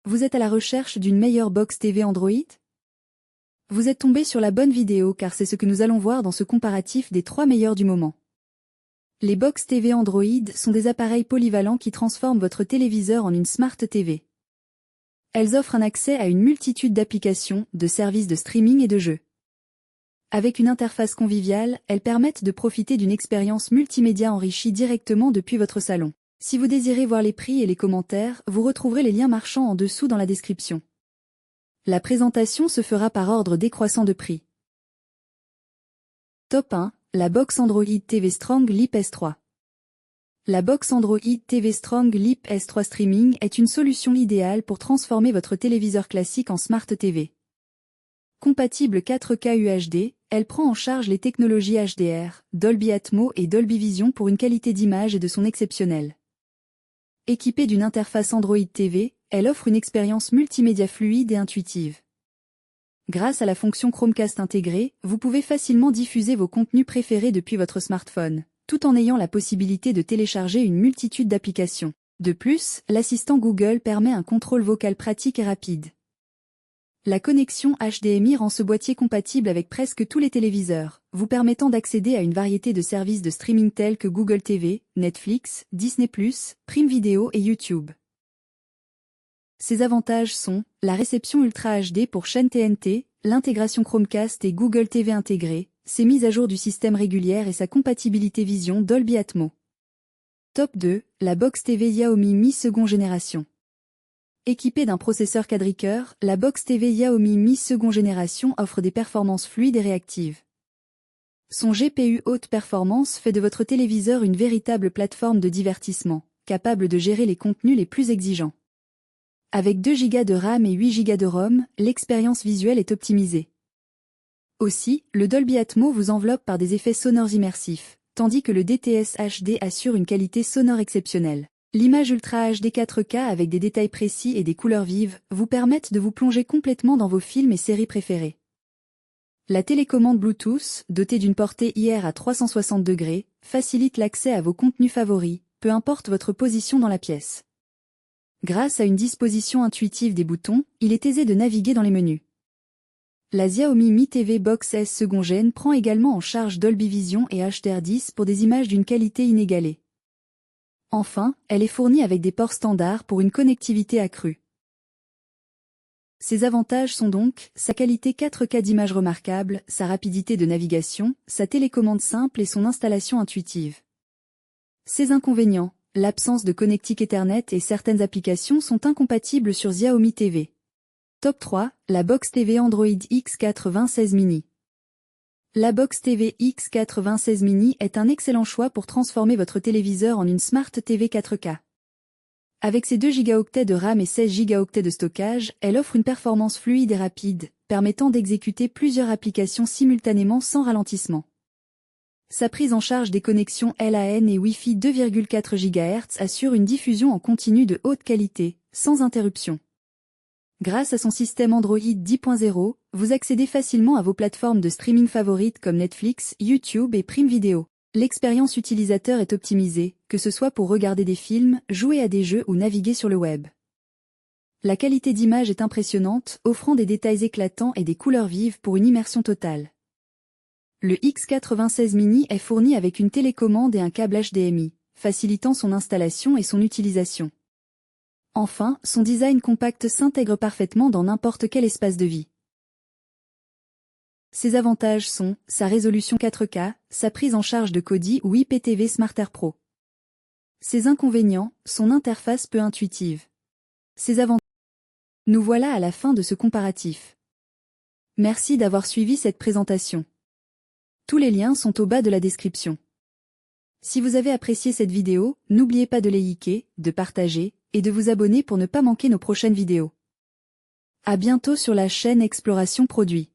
Vous êtes à la recherche d'une meilleure box TV Android? Vous êtes tombé sur la bonne vidéo car c'est ce que nous allons voir dans ce comparatif des 3 meilleurs du moment. Les box TV Android sont des appareils polyvalents qui transforment votre téléviseur en une Smart TV. Elles offrent un accès à une multitude d'applications, de services de streaming et de jeux. Avec une interface conviviale, elles permettent de profiter d'une expérience multimédia enrichie directement depuis votre salon. Si vous désirez voir les prix et les commentaires, vous retrouverez les liens marchands en dessous dans la description. La présentation se fera par ordre décroissant de prix. Top 1, la box Android TV Strong Leap S3. La box Android TV Strong Leap S3 Streaming est une solution idéale pour transformer votre téléviseur classique en Smart TV. Compatible 4K UHD, elle prend en charge les technologies HDR, Dolby Atmos et Dolby Vision pour une qualité d'image et de son exceptionnelle. Équipée d'une interface Android TV, elle offre une expérience multimédia fluide et intuitive. Grâce à la fonction Chromecast intégrée, vous pouvez facilement diffuser vos contenus préférés depuis votre smartphone, tout en ayant la possibilité de télécharger une multitude d'applications. De plus, l'assistant Google permet un contrôle vocal pratique et rapide. La connexion HDMI rend ce boîtier compatible avec presque tous les téléviseurs, vous permettant d'accéder à une variété de services de streaming tels que Google TV, Netflix, Disney+, Prime Video et YouTube. Ses avantages sont la réception Ultra HD pour chaîne TNT, l'intégration Chromecast et Google TV intégrée, ses mises à jour du système régulières et sa compatibilité Vision Dolby Atmos. Top 2, la box TV Xiaomi Mi seconde génération. Équipée d'un processeur quadricœur, la box TV Xiaomi Mi seconde génération offre des performances fluides et réactives. Son GPU haute performance fait de votre téléviseur une véritable plateforme de divertissement, capable de gérer les contenus les plus exigeants. Avec 2 Go de RAM et 8 Go de ROM, l'expérience visuelle est optimisée. Aussi, le Dolby Atmos vous enveloppe par des effets sonores immersifs, tandis que le DTS HD assure une qualité sonore exceptionnelle. L'image Ultra HD 4K avec des détails précis et des couleurs vives vous permettent de vous plonger complètement dans vos films et séries préférées. La télécommande Bluetooth, dotée d'une portée IR à 360 degrés, facilite l'accès à vos contenus favoris, peu importe votre position dans la pièce. Grâce à une disposition intuitive des boutons, il est aisé de naviguer dans les menus. La Xiaomi Mi TV Box S seconde gen prend également en charge Dolby Vision et HDR10 pour des images d'une qualité inégalée. Enfin, elle est fournie avec des ports standards pour une connectivité accrue. Ses avantages sont donc sa qualité 4K d'image remarquable, sa rapidité de navigation, sa télécommande simple et son installation intuitive. Ses inconvénients, l'absence de connectique Ethernet et certaines applications sont incompatibles sur Xiaomi TV. Top 3, la box TV Android X96 Mini. La box TV X96 Mini est un excellent choix pour transformer votre téléviseur en une Smart TV 4K. Avec ses 2 Go de RAM et 16 Go de stockage, elle offre une performance fluide et rapide, permettant d'exécuter plusieurs applications simultanément sans ralentissement. Sa prise en charge des connexions LAN et Wi-Fi 2,4 GHz assure une diffusion en continu de haute qualité, sans interruption. Grâce à son système Android 10.0, vous accédez facilement à vos plateformes de streaming favorites comme Netflix, YouTube et Prime Video. L'expérience utilisateur est optimisée, que ce soit pour regarder des films, jouer à des jeux ou naviguer sur le web. La qualité d'image est impressionnante, offrant des détails éclatants et des couleurs vives pour une immersion totale. Le X96 Mini est fourni avec une télécommande et un câble HDMI, facilitant son installation et son utilisation. Enfin, son design compact s'intègre parfaitement dans n'importe quel espace de vie. Ses avantages sont sa résolution 4K, sa prise en charge de Kodi ou IPTV SmartAir Pro. Ses inconvénients, son interface peu intuitive. Ses avantages. Nous voilà à la fin de ce comparatif. Merci d'avoir suivi cette présentation. Tous les liens sont au bas de la description. Si vous avez apprécié cette vidéo, n'oubliez pas de liker, de partager, et de vous abonner pour ne pas manquer nos prochaines vidéos. À bientôt sur la chaîne Exploration Produits.